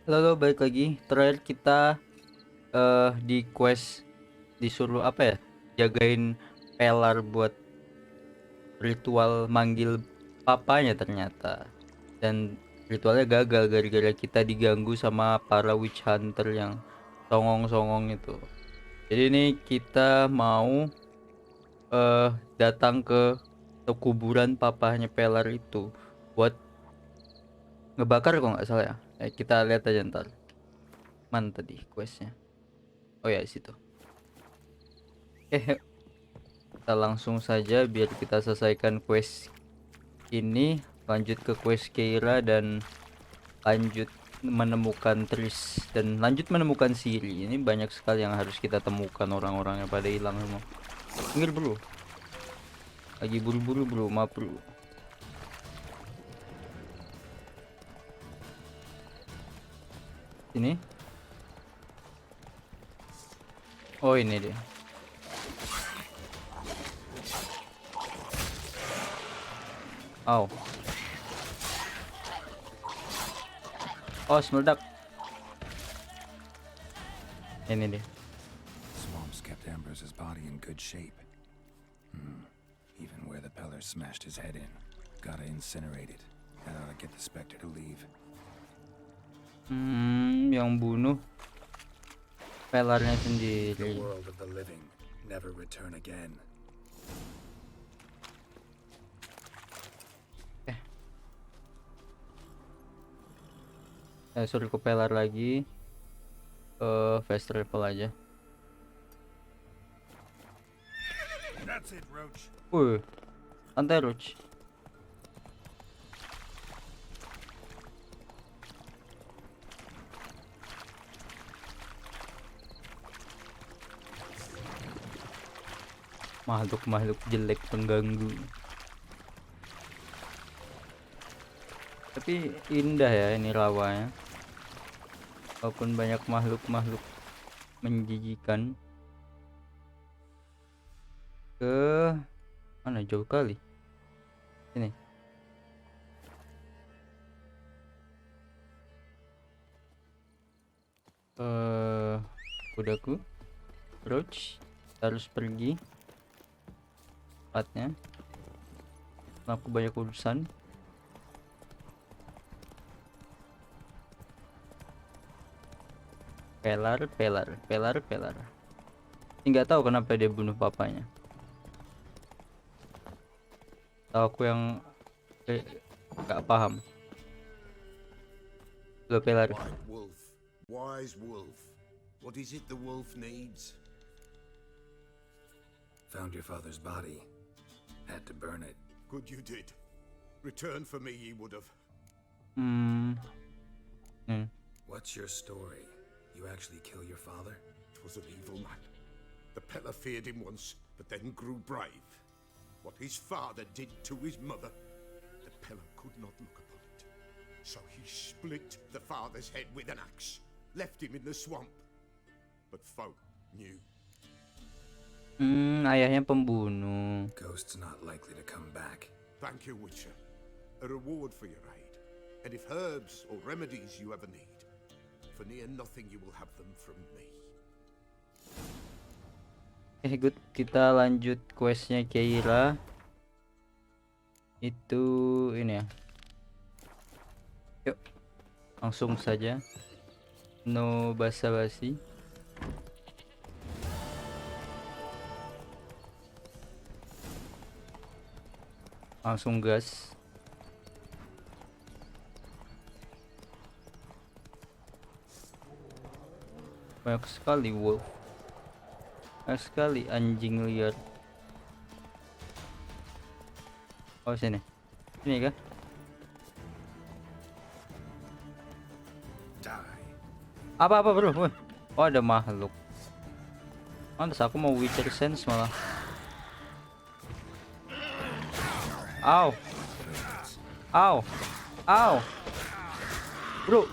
Lalu balik lagi. Terakhir kita di quest disuruh apa ya? Jagain pelar buat ritual manggil papanya ternyata. Dan ritualnya gagal gara-gara kita diganggu sama para witch hunter yang songong-songong itu. Jadi ini kita mau datang ke kuburan papahnya pelar itu buat ngebakar kok nggak salah ya. Kita lihat aja ntar. Mana tadi questnya? Oh ya, di situ. Oke, kita langsung saja biar kita selesaikan quest ini, lanjut ke quest Keira dan lanjut menemukan Triss dan lanjut menemukan Siri. Ini banyak sekali yang harus kita temukan, orang-orangnya pada hilang semua. Minggir bro, lagi buru-buru bro, maaf bro. Ini, oh ini dia. Oh, oh meledak. Ini dia. Swamps kept Ambrose's body in good shape. Even where the Pellars smashed his head in. Gotta incinerate it. That ought to get the Spectre to leave. Yang bunuh pelarnya The sendiri. world of the living never return again. Suruh ke pelar lagi. Fast travel aja. That's it, Roach. Santai Roach. Makhluk-makhluk jelek pengganggu. Tapi indah ya ini rawanya. Walaupun banyak makhluk-makhluk menjijikan. Ke mana, jauh kali. Ini. Kudaku. Roach harus pergi. Tempatnya. Aku banyak urusan. Pelar. Nggak tahu kenapa dia bunuh papanya. Tahu aku yang nggak paham. Lo pelar. White wolf, wise wolf. What is it the wolf needs? Found your father's body. Had to burn it. Good you did. Return for me ye would have. What's your story? You actually kill your father? 'Twas an evil man. The Peller feared him once, but then grew brave. What his father did to his mother, the Peller could not look upon it. So he split the father's head with an axe, left him in the swamp. But folk knew. Ayahnya pembunuh. Ghost's not likely to come back. Thank you, Witcher. A reward for your aid. And if herbs or remedies you ever need, for near nothing you will have them from me. Good, kita lanjut questnya Keira. Itu ini ya. Yuk, langsung saja. No basa-basi. Langsung gas. Banyak sekali wolf. Banyak sekali anjing liar. Oh sini. Sini kah? Apa bro? Oh ada makhluk. Pantas aku mau Witcher Sense malah. Au. Bro.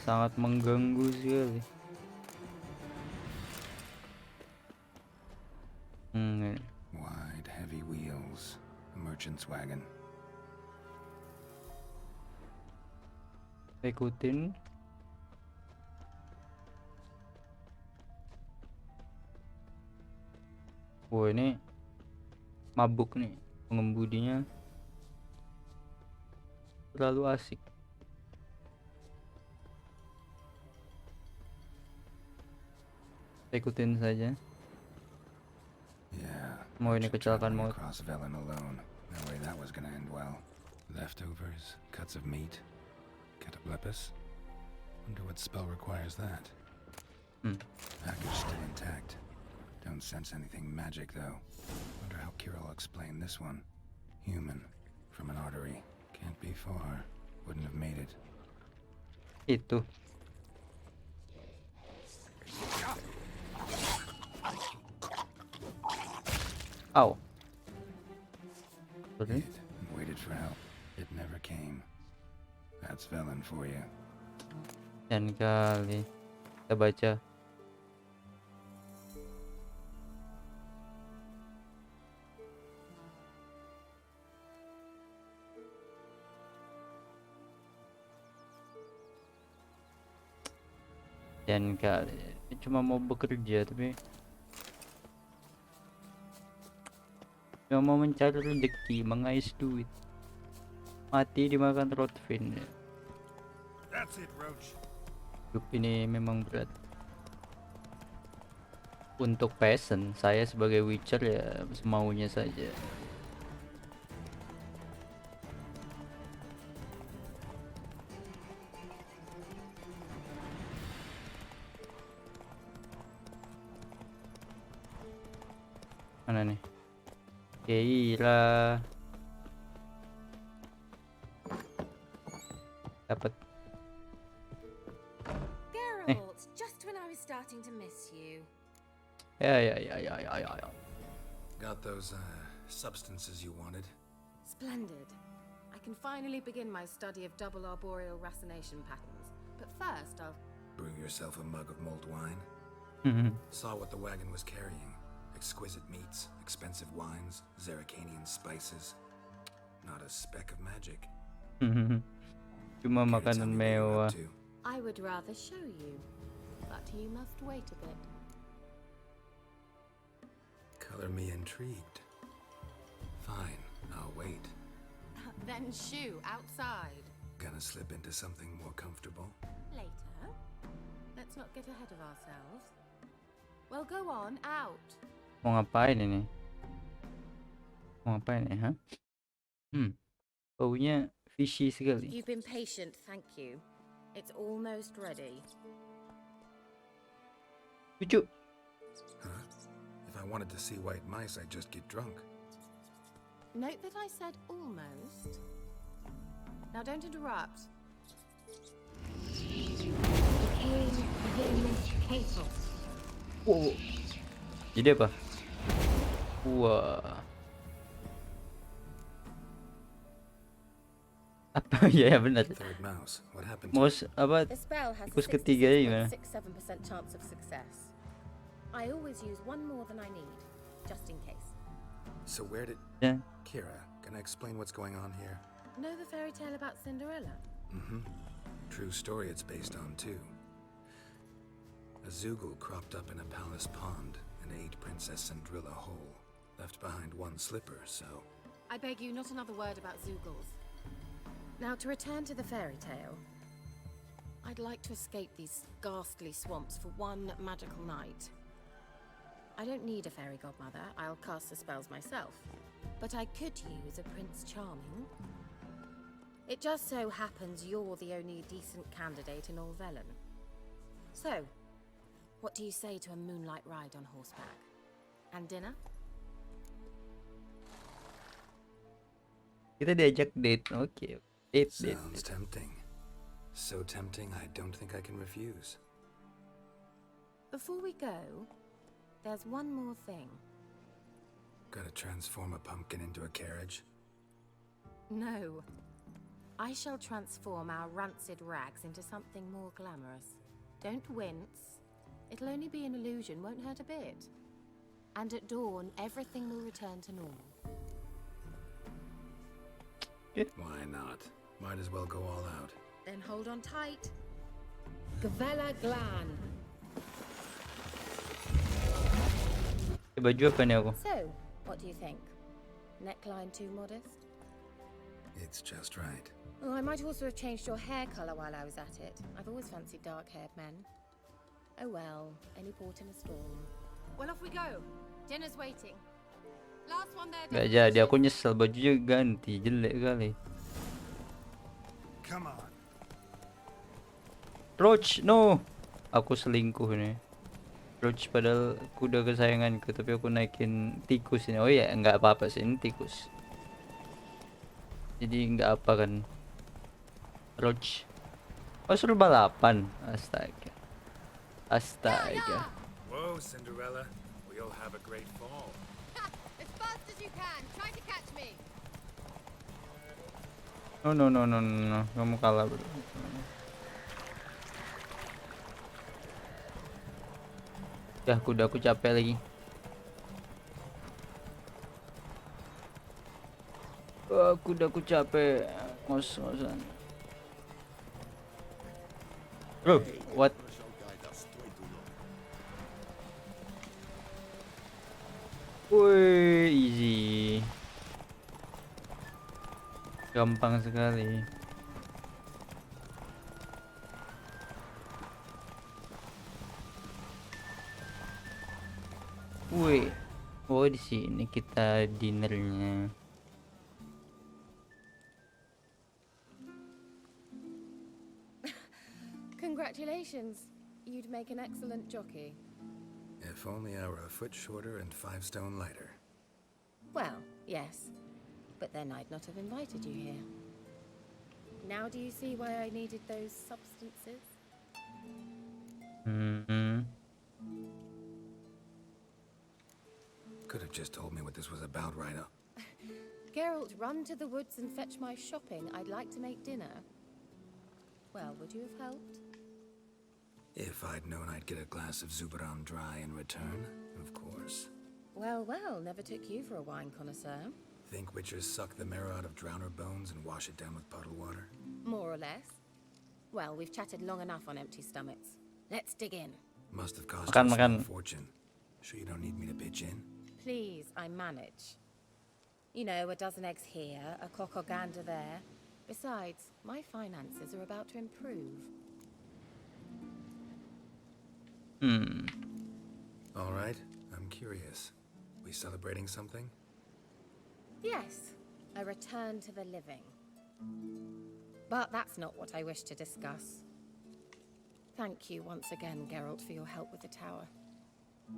Sangat mengganggu sekali. merchant's wagon. Ikutin. Wah, ini mabuk nih pengemudinya, terlalu asik. Ikutin saja. Yeah. Mau ini merchant kecelakaan traveling maut. across Velen alone. No way that was gonna end well. Leftovers, cuts of meat, cataplepis. Wonder what spell requires that. Package still intact. Don't sense anything magic though. Wonder how Kira will explain this one. Human, from an artery. Can't be far. Wouldn't have made it. Itu. Ow. Sorry. Hid and waited for help. It never came. That's Velen for you. Dan kali kita baca. Dan kali cuma mau bekerja tapi cuma mau mencari rezeki, mengais duit, mati dimakan Rotfin. That's it, Roach. Hidup ini memang berat. Untuk peasant, saya sebagai Witcher ya semaunya saja. Mana nih? Gila. Dapat. Geralt, just when I was starting to miss you. Ya. Got those, substances you wanted? Splendid. I can finally begin my study of double arboreal racination patterns. But first, I'll... Brew yourself a mug of mulled wine? Saw what the wagon was carrying. Exquisite meats, expensive wines, Zeracanian spices. Not a speck of magic. Cuma Care to tell makanan me what you're mewah. up to? I would rather show you. But you must wait a bit. Color me intrigued. Fine, I'll wait. Then shoo outside. Gonna slip into something more comfortable? Later. Let's not get ahead of ourselves. Well, go on, out. Mau ngapain ini? Mau ngapain ya, ha? Baunya fishy sekali. You've been patient, thank you. It's almost ready. Lucu. Huh? If I wanted to see white mice, I'd just get drunk. Note that I said almost. Now don't interrupt. Wow. Jadi apa? Wah. Apa ya benar. Third mouse, what happened to Mouse apa? The spell has a Tikus ketiga gimana? 66.67% chance of success. I always use one more than I need, just in case. So where did... Ya. Kira, can I explain what's going on here? Know the fairy tale about Cinderella? True story it's based on, too. A Zoogle cropped up in a palace pond and ate Princess Cinderella whole. Left behind one slipper, so... I beg you, not another word about Zoogles. Now to return to the fairy tale. I'd like to escape these ghastly swamps for one magical night. I don't need a fairy godmother, I'll cast the spells myself. But I could use a Prince Charming. It just so happens you're the only decent candidate in all Velen. So, what do you say to a moonlight ride on horseback? And dinner? Kita diajak date. Oke. Date. Sounds tempting. So tempting, I don't think I can refuse. Before we go, there's one more thing. Gotta transform a pumpkin into a carriage? No. I shall transform our rancid rags into something more glamorous. Don't wince. It'll only be an illusion, won't hurt a bit. And at dawn, everything will return to normal. Why not? Might as well go all out. Then hold on tight. Gavella Glan. Baju apa nih aku? So, what do you think? Neckline too modest? It's just right. Oh, I might also have changed your hair colour while I was at it. I've always fancied dark-haired men. Oh well, any port in a storm. Well, off we go. Dinner's waiting. Last one there. Gak jadi, aku nyesel bajunya ganti, jelek kali. Come on. Roach, no. Aku selingkuh nih. Roach padahal kuda kesayanganku, tapi aku naikin tikus ini. Oh iya, nggak apa-apa sih, ini tikus. Jadi nggak apa kan. Roach. Oh, suruh balapan. Astaga. Astaga. Whoa, Cinderella. We'll have a great fall. As fast as you can. Try to catch me. No. Kamu kalah bro. Ya, kuda aku capek lagi. Kuda aku capek. Ngos-ngosan. Bro, what? Wih, easy. Gampang sekali. Wih, oh di sini kita dinernya. Congratulations. You'd make an excellent jockey. If only I were a foot shorter and 5 stone lighter. Well, yes. But then I'd not have invited you here. Now do you see why I needed those substances? Could have just told me what this was about right up. Geralt, run to the woods and fetch my shopping. I'd like to make dinner. Well, would you have helped? If I'd known I'd get a glass of Zubaram dry in return, of course. Well, never took you for a wine connoisseur. Think witchers suck the marrow out of drowner bones and wash it down with puddle water? More or less. Well, we've chatted long enough on empty stomachs. Let's dig in. Must have cost Makan, you a small makan. fortune. Sure you don't need me to pitch in? Please, I manage. You know, a dozen eggs here, a cock or gander there. Besides, my finances are about to improve. All right, I'm curious. We celebrating something? Yes, a return to the living. But that's not what I wish to discuss. Thank you once again, Geralt, for your help with the tower.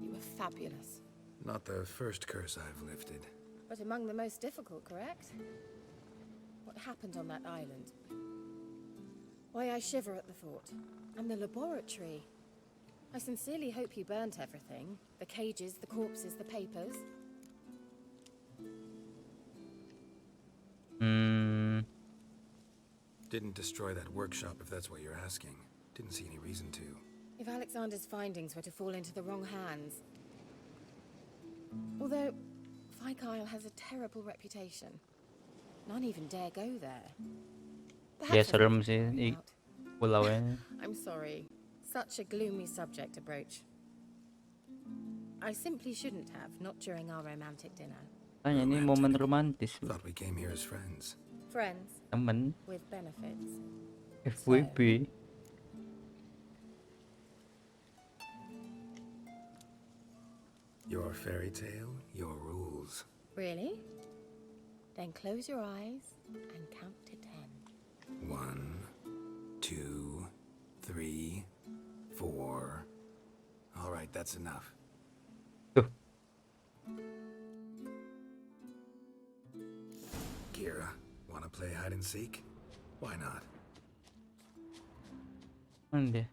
You were fabulous. Not the first curse I've lifted. But among the most difficult, correct? What happened on that island? Why, I shiver at the thought. And the laboratory. I sincerely hope you burnt everything. The cages, the corpses, the papers. Didn't destroy that workshop, if that's what you're asking. Didn't see any reason to. If Alexander's findings were to fall into the wrong hands. Although, Isle has a terrible reputation. None even dare go there. Ya Perhaps I serem should sih find di out. pulaunya. I'm sorry. Such a gloomy subject to broach. I simply shouldn't have, not during our romantic dinner. Tanya ini momen romantis loh. Thought we came here as friends. Friends Temen with benefits. FWB. Your fairy tale, your rules. Really? Then close your eyes and count to 10. 1, 2, 3, 4. All right, that's enough. Tuh. Kira, wanna play hide and seek? Why not? Mana dia?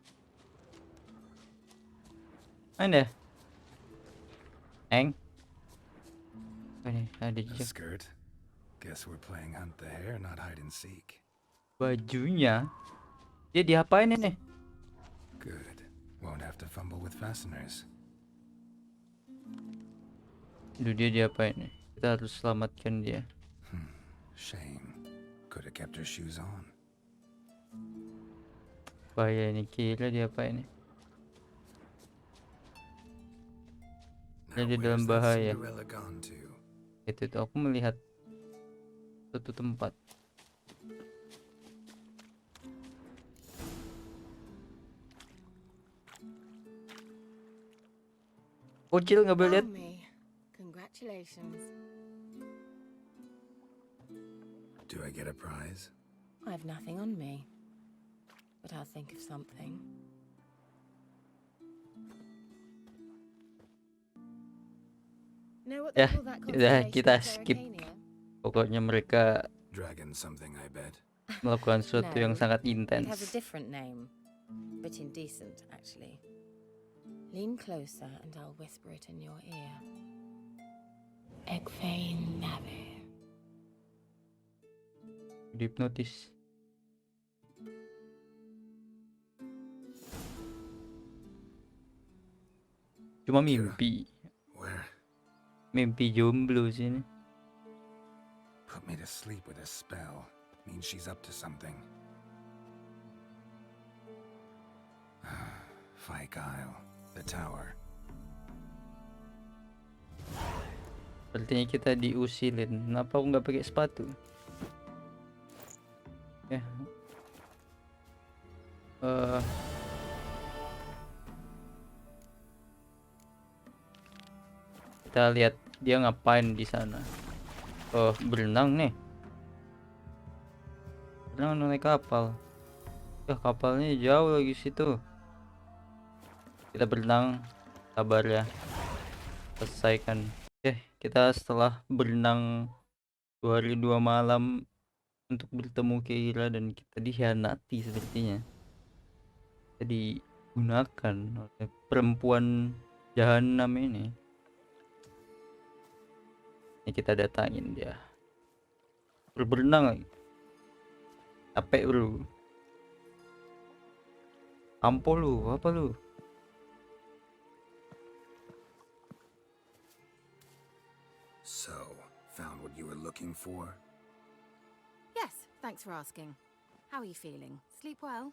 Mana dia? Eng? Oh, ini ada A jejak skirt. Guess we're playing hunt the hare, not hide and seek. bajunya. Dia diapain ini? Good. Won't have to fumble with fasteners. Duh, dia diapain nih? Kita harus selamatkan dia. Shame. Could have kept her shoes on. Bahaya ini, kira dia apa ini? Now Dia di dalam where's that bahaya. Cinderella gone to? Itu tuh aku melihat suatu tempat. Kecil nggak boleh lihat. Oh, me. Congratulations. Do I get a prize? I've nothing on me, but I'll think of something. Know what they Ya, call that udah constellation kita of skip. Arcania? Pokoknya mereka Dragon something, I bet. melakukan sesuatu yang No, sangat It has a intens. different name, but indecent, actually. Lean closer and I'll whisper it in your ear. Egfain Nave. Dihipnotis. Cuma mimpi. Where? Mimpi jomblo sini. Put me to sleep with a spell. Means she's up to something. Fyke Isle. The tower. Sepertinya kita diusilin. Kenapa aku nggak pakai sepatu? Ya. Kita lihat dia ngapain di sana. Oh, berenang nih. Berenang naik kapal. Ya, kapalnya jauh lagi situ. Kita berenang, sabar ya. Selesaikan. Oke, kita setelah berenang 2 hari 2 malam untuk bertemu Keira dan kita dikhianati sepertinya. Kita digunakan oleh perempuan jahanam ini. Ini kita datangin dia. Berenang lagi. Capek bro. Ampo lu, apa lu? So, found what you were looking for? Yes, thanks for asking. How are you feeling? Sleep well?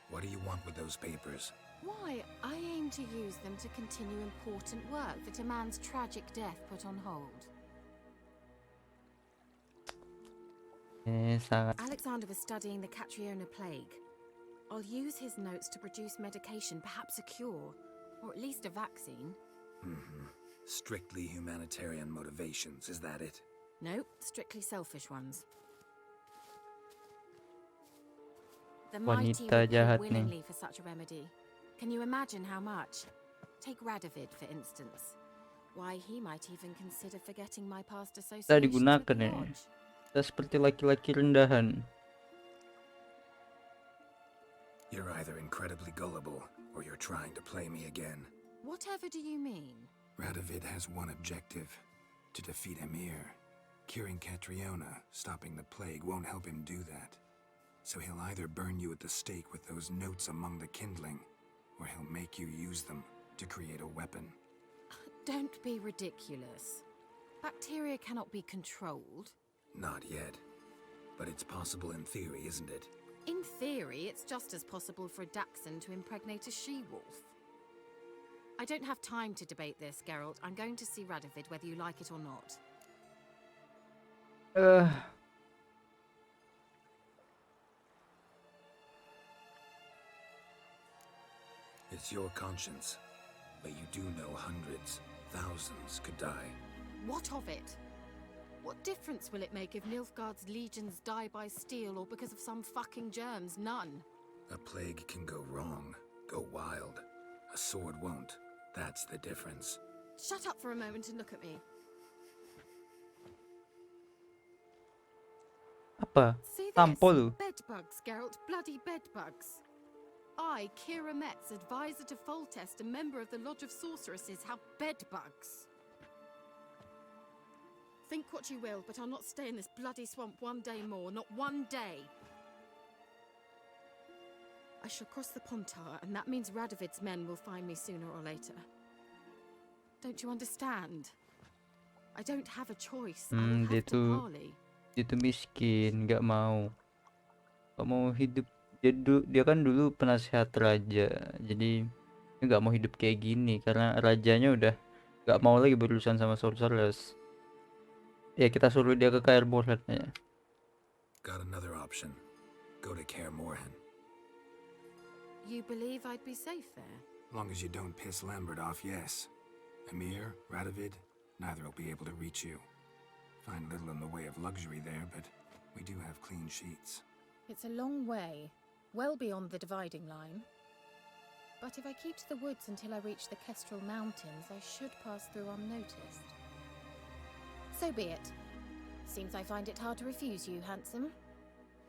What do you want with those papers? Why, I aim to use them to continue important work that a man's tragic death put on hold. Sangat. Alexander was studying the Catriona plague. I'll use his notes to produce medication, perhaps a cure, or at least a vaccine. Strictly humanitarian motivations, is that it? No, strictly selfish ones. The mighty Wanita would pay jahat nih. willingly for such a remedy. Can you imagine how much? Take Radovid, for instance. Why, he might even consider forgetting my past associations with digunakan the ini. Lodge. Kita seperti laki-laki rendahan. You're either incredibly gullible, or you're trying to play me again. Whatever do you mean? Radovid has one objective: to defeat Emir. Curing Catriona, stopping the plague, won't help him do that. So he'll either burn you at the stake with those notes among the kindling, or he'll make you use them to create a weapon. Don't be ridiculous. Bacteria cannot be controlled. Not yet. But it's possible in theory, isn't it? In theory, it's just as possible for a Dachshund to impregnate a she-wolf. I don't have time to debate this, Geralt. I'm going to see Radovid whether you like it or not. It's your conscience. But you do know hundreds, thousands could die. What of it? What difference will it make if Nilfgaard's legions die by steel or because of some fucking germs? None. A plague can go wrong, go wild. A sword won't. That's the difference. Shut up for a moment and look at me. Apa? See this? Tampo lu. Bedbugs, Geralt. Bloody bedbugs. I, Kira Metz, advisor to Foltest, a member of the Lodge of Sorceresses, have bedbugs. Think what you will, but I'll not stay in this bloody swamp one day more. Not one day. I shall cross the Pontar, and that means Radovid's men will find me sooner or later. Don't you understand? I don't have a choice. I will Dia have to tuh miskin, nggak mau hidup. Dia kan dulu penasehat raja, jadi dia nggak mau hidup kayak gini karena rajanya udah nggak mau lagi berurusan sama sorcerers. Ya kita suruh dia ke Kaer Morhen ya. Got another option. Go to Kaer Morhen. You believe I'd be safe there? Long as you don't piss Lambert off, yes. Emir, Radovid, neither will be able to reach you. Find little in the way of luxury there, but we do have clean sheets. It's a long way, well beyond the dividing line. But if I keep to the woods until I reach the Kestrel Mountains, I should pass through unnoticed. So be it. Seems I find it hard to refuse you, handsome.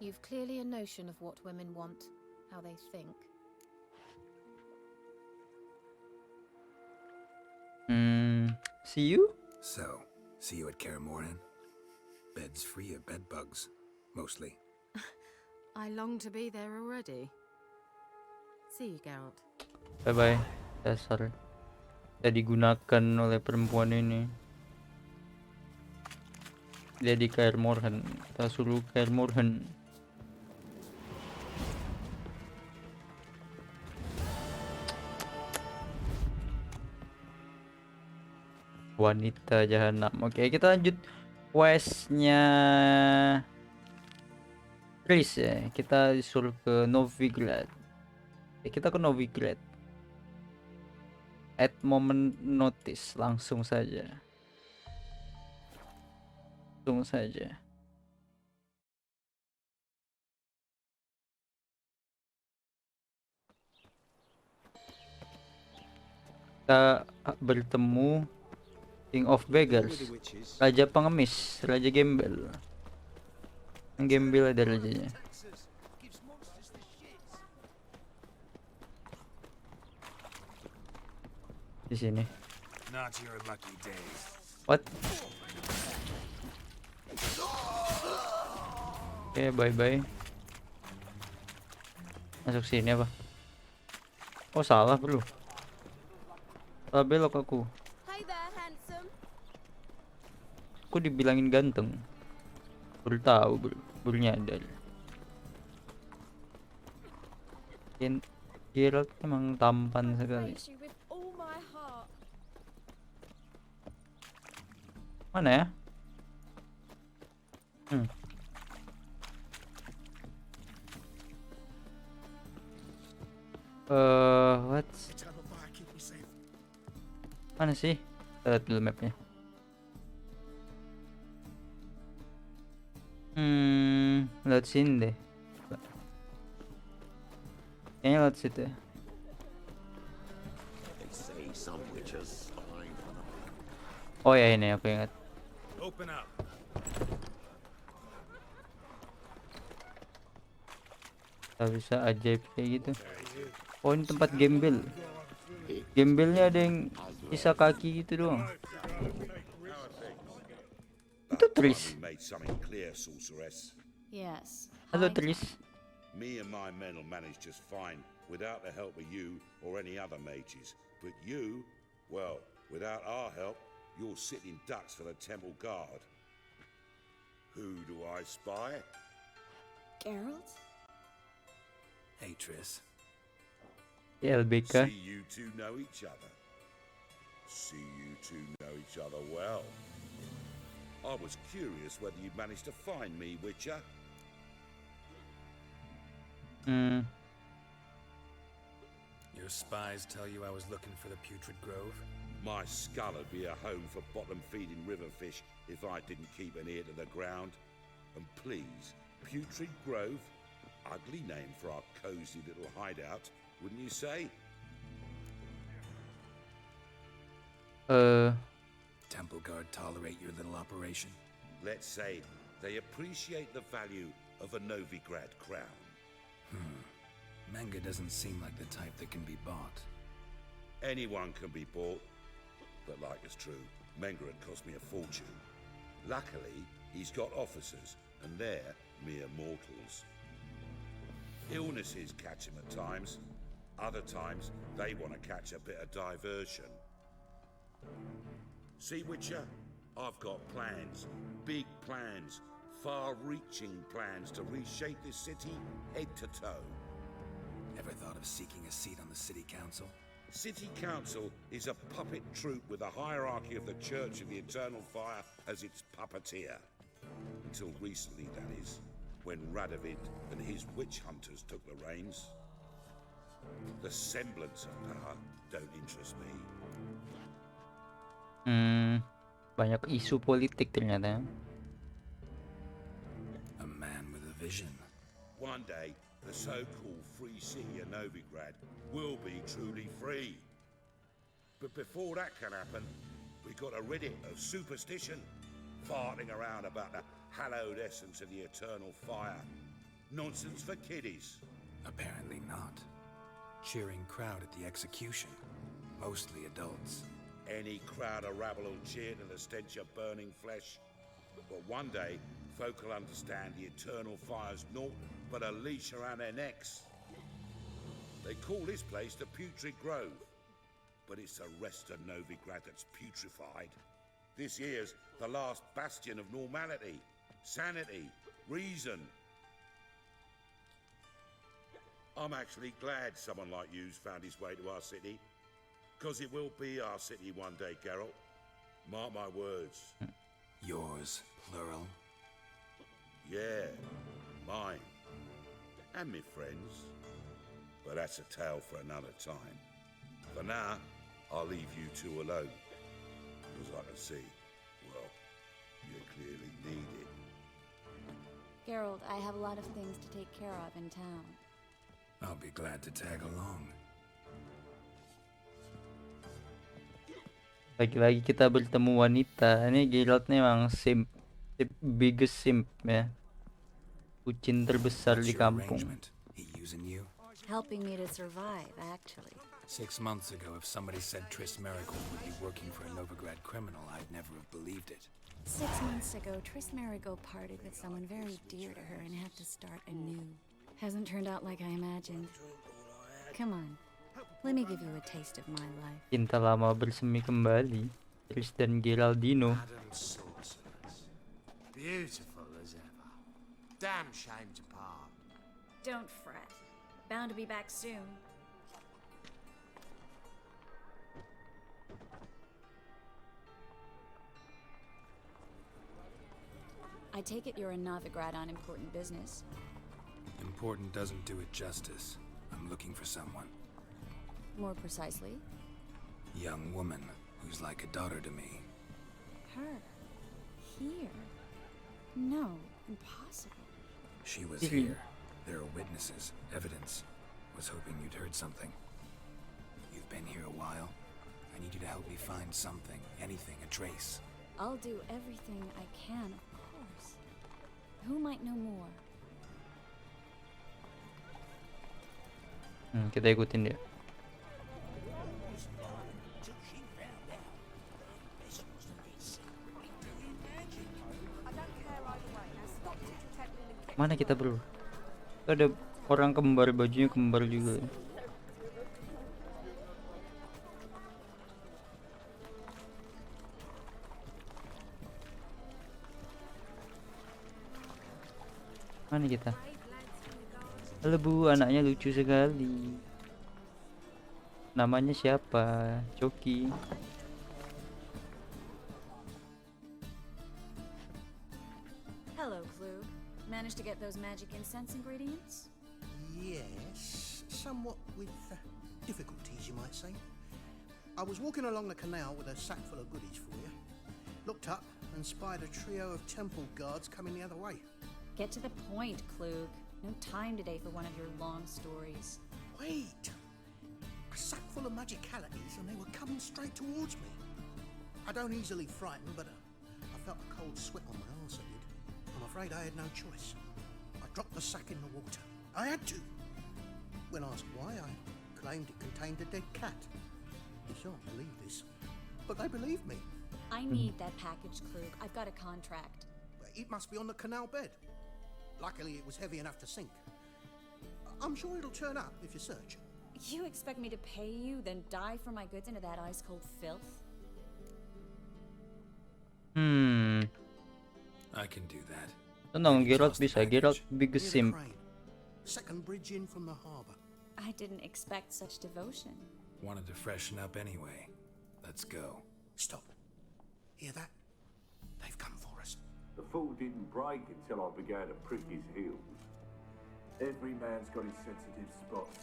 You've clearly a notion of what women want, how they think. See you? So, see you at Kaer Morhen? Beds free of bed bugs, mostly. I long to be there already. See you, Geralt. Bye-bye. Dasar. Kita digunakan oleh perempuan ini. Dia di Kaer Morhen. Kita suruh Kaer Morhen. Wanita jahanam. Oke, kita lanjut questnya TRISS ya. Kita disuruh ke Novigrad. Kita ke Novigrad. At moment notice, langsung saja. Kita bertemu King of Beggars, Raja Pengemis, Raja Gembel. Yang gembel ada rajanya. Di sini. Not your lucky day. What? Oke, bye-bye. Masuk sini apa? Oh, salah, bro. Salah belok aku. Aku dibilangin ganteng. Baru tahu, baru nyadar. Geralt emang tampan sekali. Mana ya? What? Mana sih? Lihat dulu mapnya. Lewat sini deh. Kayaknya lewat situ ya. Oh ya, ini aku ingat. Kita bisa ajaib kayak gitu. Oh, ini tempat gembel. Gembelnya ada yang sisa kaki gitu doang. Itu TRISS. Yes. Halo TRISS. Me and my men will manage just fine without the help of you or any other mages. But you, well, without our help, you're sitting ducks for the temple guard. Who do I spy? Geralt? Hey, Triss. LBK. See you two know each other. See you two know each other well. I was curious whether you'd managed to find me, Witcher. Your spies tell you I was looking for the Putrid Grove? My skull would be a home for bottom-feeding river fish if I didn't keep an ear to the ground. And please, Putrid Grove? Ugly name for our cozy little hideout, wouldn't you say? Temple Guard tolerate your little operation? Let's say they appreciate the value of a Novigrad crown. Manga doesn't seem like the type that can be bought. Anyone can be bought, but like it's true, Menga had cost me a fortune. Luckily, he's got officers, and they're mere mortals. Illnesses catch him at times. Other times, they want to catch a bit of diversion. See, Witcher? I've got plans, big plans, far-reaching plans to reshape this city head to toe. Ever thought of seeking a seat on the city council? City Council is a puppet troupe with a hierarchy of the Church of the Eternal Fire as its puppeteer. Until recently, that is, when Radovid and his witch hunters took the reins. The semblance of power don't interest me. Banyak isu politik ternyata. A man with a vision. One day, the so-called free city of Novigrad will be truly free. But before that can happen, we've got to rid it of superstition, farting around about the hallowed essence of the eternal fire. Nonsense for kiddies. Apparently not. Cheering crowd at the execution. Mostly adults. Any crowd of rabble will cheer to the stench of burning flesh. But one day, folk will understand the eternal fire's naught but a leash around their necks. They call this place the Putrid Grove, but it's the rest of Novigrad that's putrefied. This here's the last bastion of normality, sanity, reason. I'm actually glad someone like you's found his way to our city, because it will be our city one day, Geralt. Mark my words. Yours, plural. Yeah, mine. And me friends. But that's a tale for another time. For now, I'll leave you two alone. Because I can see, well, you clearly need it. Geralt, I have a lot of things to take care of in town. I'll be glad to tag along. Lagi-lagi kita bertemu wanita. Ini Geralt nih memang simp, the biggest simp ya. Kucing terbesar What's di your kampung. arrangement? He using you? Helping me to survive, actually. 6 months ago, if somebody said Triss Merigold would be working for a Novigrad criminal, I'd never have believed it. 6 months ago, Triss Merigold parted with someone very dear to her and had to start anew. Hasn't turned out like I imagined. Come on, let me give you a taste of my life. Cinta lama bersemi kembali. Triss dan Geraldino. Madam Sorceress. Beautiful as ever. Damn shame to part. Don't fret. Bound to be back soon. I take it you're in Novigrad on important business. Important doesn't do it justice. I'm looking for someone. More precisely, Young woman who's like a daughter to me. her. Here. No, impossible. She was here. There are witnesses, evidence. Was hoping you'd heard something. You've been here a while. I need you to help me find something, anything, a trace. I'll do everything I can, of course. Who might know more? Kita ikutin dia. Mana kita bro? Ada orang kembar, bajunya kembar juga. Mana kita? Halo Bu, anaknya lucu sekali. Namanya siapa? Coki. Hello, Klug. Managed to get those magic incense ingredients? Yes, somewhat with difficulties, you might say. I was walking along the canal with a sack full of goodies for you. Looked up and spied a trio of temple guards coming the other way. Get to the point, Klug. No time today for one of your long stories. Wait! A sack full of magicalities and they were coming straight towards me. I don't easily frighten, but I felt a cold sweat on my arse, I did. I'm afraid I had no choice. I dropped the sack in the water. I had to. When asked why, I claimed it contained a dead cat. You shan't believe this, but they believed me. I need that package, Klug. I've got a contract. It must be on the canal bed. Luckily, it was heavy enough to sink. I'm sure it'll turn up if you search. You expect me to pay you, then dive for my goods into that ice-cold filth? I can do that. Tenang, You Geralt trust the bisa. Geralt package? big Near the simp. crane. Second bridge in from the harbour. I didn't expect such devotion. Wanted to freshen up anyway. Let's go. Stop. Hear that? They've come for us. The fool didn't break until I began to prick his heels. Every man's got his sensitive spots.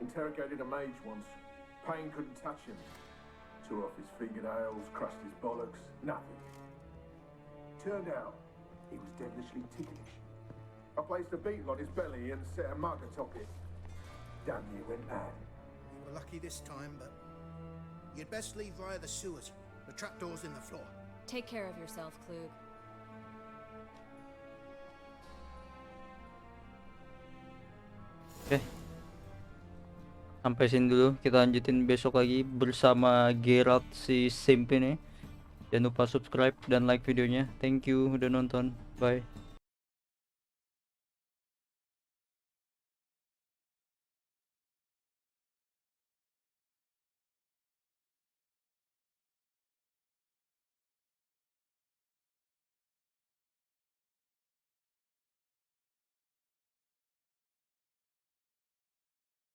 Interrogated a mage once. Pain couldn't touch him. Tore off his fingernails, crushed his bollocks, nothing. Turned out, he was devilishly ticklish. I placed a beetle on his belly and set a mug atop it. Damn near went mad. We were lucky this time, but you'd best leave via the sewers. The trapdoor's in the floor. Take care of yourself, Klug. Oke. Sampai sini dulu, kita lanjutin besok lagi bersama Geralt si simp ini. Jangan lupa subscribe dan like videonya. Thank you udah nonton. Bye.